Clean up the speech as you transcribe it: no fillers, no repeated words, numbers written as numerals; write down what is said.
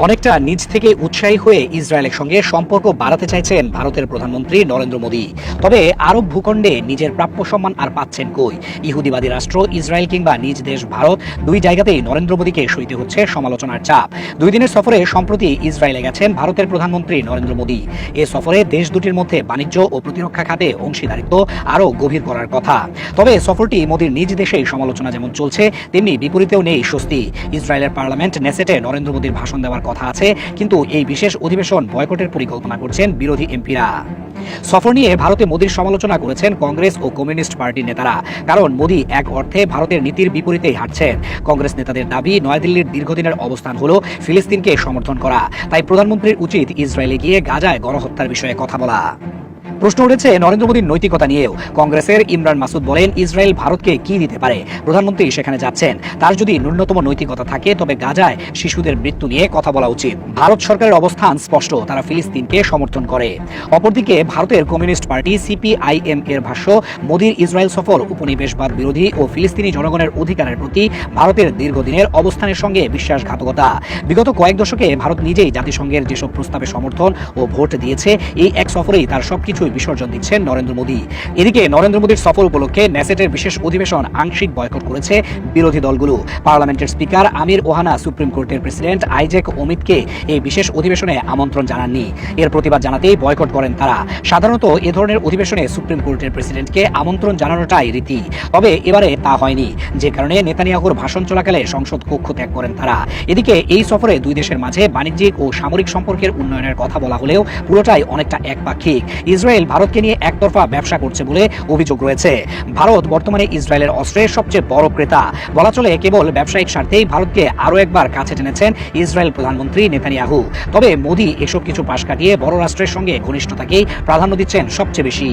অনেকটা নিজ থেকে উৎসাহী হয়ে ইসরায়েলের সঙ্গে সম্পর্ক বাড়াতে চাইছেন ভারতের প্রধানমন্ত্রী নরেন্দ্র মোদী। তবে আরব ভূখণ্ডে নিজের প্রাপ্য সম্মান আর পাচ্ছেন কই? ইহুদিবাদী রাষ্ট্র ইসরায়েল কিংবা নিজ দেশ ভারত, দুই জায়গাতেই নরেন্দ্র মোদীকে সইতে হচ্ছে সমালোচনার চাপ। 2 দিনের সফরে সম্প্রতি ইসরায়েলে গেছেন ভারতের প্রধানমন্ত্রী নরেন্দ্র মোদী। এ সফরে দেশ দুটির মধ্যে বাণিজ্য ও প্রতিরক্ষা খাতে অংশীদারিত্ব আরও গভীর করার কথা। তবে সফরটি মোদীর নিজ দেশেই সমালোচনা যেমন চলছে, তেমনি বিপরীতেও নেই স্বস্তি। ইসরায়েলের পার্লামেন্ট নেসেটে নরেন্দ্র মোদীর ভাষণ দেওয়ার কথা আছে, কিন্তু এই বিশেষ অধিবেশন বয়কটের পরিকল্পনা করছেন বিরোধী এমপিরা। সফর নিয়ে ভারতে মোদীর সমালোচনা করেছেন কংগ্রেস ও কমিউনিস্ট পার্টির নেতারা, কারণ মোদী এক অর্থে ভারতের নীতির বিপরীতেই হাঁটছেন। কংগ্রেস নেতাদের দাবি, নয়াদিল্লির দীর্ঘদিনের অবস্থান হলো ফিলিস্তিনকে সমর্থন করা, তাই প্রধানমন্ত্রীর উচিত ইসরায়েলে গিয়ে গাজায় গণহত্যার বিষয়ে কথা বলা। প্রশ্ন উঠেছে নরেন্দ্র মোদীর নৈতিকতা নিয়েও। কংগ্রেসের ইমরান মাসুদ বলেন, ইসরায়েল ভারতকে কি দিতে পারে? প্রধানমন্ত্রী সেখানে যাচ্ছেন, তার যদি ন্যূনতম নৈতিকতা থাকে তবে গাজায় শিশুদের মৃত্যু নিয়ে কথা বলা উচিত। ভারত সরকারের অবস্থান স্পষ্ট, তারা ফিলিস্তিনকে সমর্থন করে। অপরদিকে ভারতের কমিউনিস্ট পার্টি সিপিআইএম এর ভাষ্য, মোদীর ইসরায়েল সফর উপনিবেশবাদ বিরোধী ও ফিলিস্তিনি জনগণের অধিকারের প্রতি ভারতের দীর্ঘদিনের অবস্থানের সঙ্গে বিশ্বাসঘাতকতা। বিগত কয়েক দশকে ভারত নিজেই জাতিসংঘের যেসব প্রস্তাবে সমর্থন ও ভোট দিয়েছে, এই এক সফরেই তার সবকিছুই বিসর্জন দিচ্ছেন নরেন্দ্র মোদী। এদিকে নরেন্দ্র মোদীর সফর উপলক্ষে নেসেটের বিশেষ অধিবেশন আংশিক বয়কট করেছে বিরোধী দলগুলো। পার্লামেন্টের স্পিকার আমির ওহানা সুপ্রিম কোর্টের প্রেসিডেন্ট আইজ্যাক ওমিটকে এই বিশেষ অধিবেশনে আমন্ত্রণ জানাননি। এর প্রতিবাদ জানাতেই বয়কট করেন তারা। সাধারণত এ ধরনের অধিবেশনে সুপ্রিম কোর্টের প্রেসিডেন্টকে আমন্ত্রণ জানানোটাই রীতি, তবে এবারে তা হয়নি, যে কারণে নেতানিয়াহুর ভাষণ চলাকালে সংসদ কক্ষ ত্যাগ করেন তারা। এদিকে এই সফরে দুই দেশের মাঝে বাণিজ্যিক ও সামরিক সম্পর্কের উন্নয়নের কথা বলা হলেও পুরোটাই অনেকটা একপাক্ষিক। ইসরায়েল ভারতকে নিয়ে একতরফা ব্যবসা করছে বলে অভিযোগ রয়েছে। ভারত বর্তমানে ইসরায়েলের অস্ত্রের সবচেয়ে বড় ক্রেতা। বলা চলে কেবল ব্যবসায়িক স্বার্থেই ভারতকে আরও একবার কাছে টেনেছেন ইসরায়েল প্রধানমন্ত্রী নেতানিয়াহু। তবে মোদী এসব কিছু পাশ কাটিয়ে বড় রাষ্ট্রের সঙ্গে ঘনিষ্ঠতাকেই প্রাধান্য দিচ্ছেন সবচেয়ে বেশি।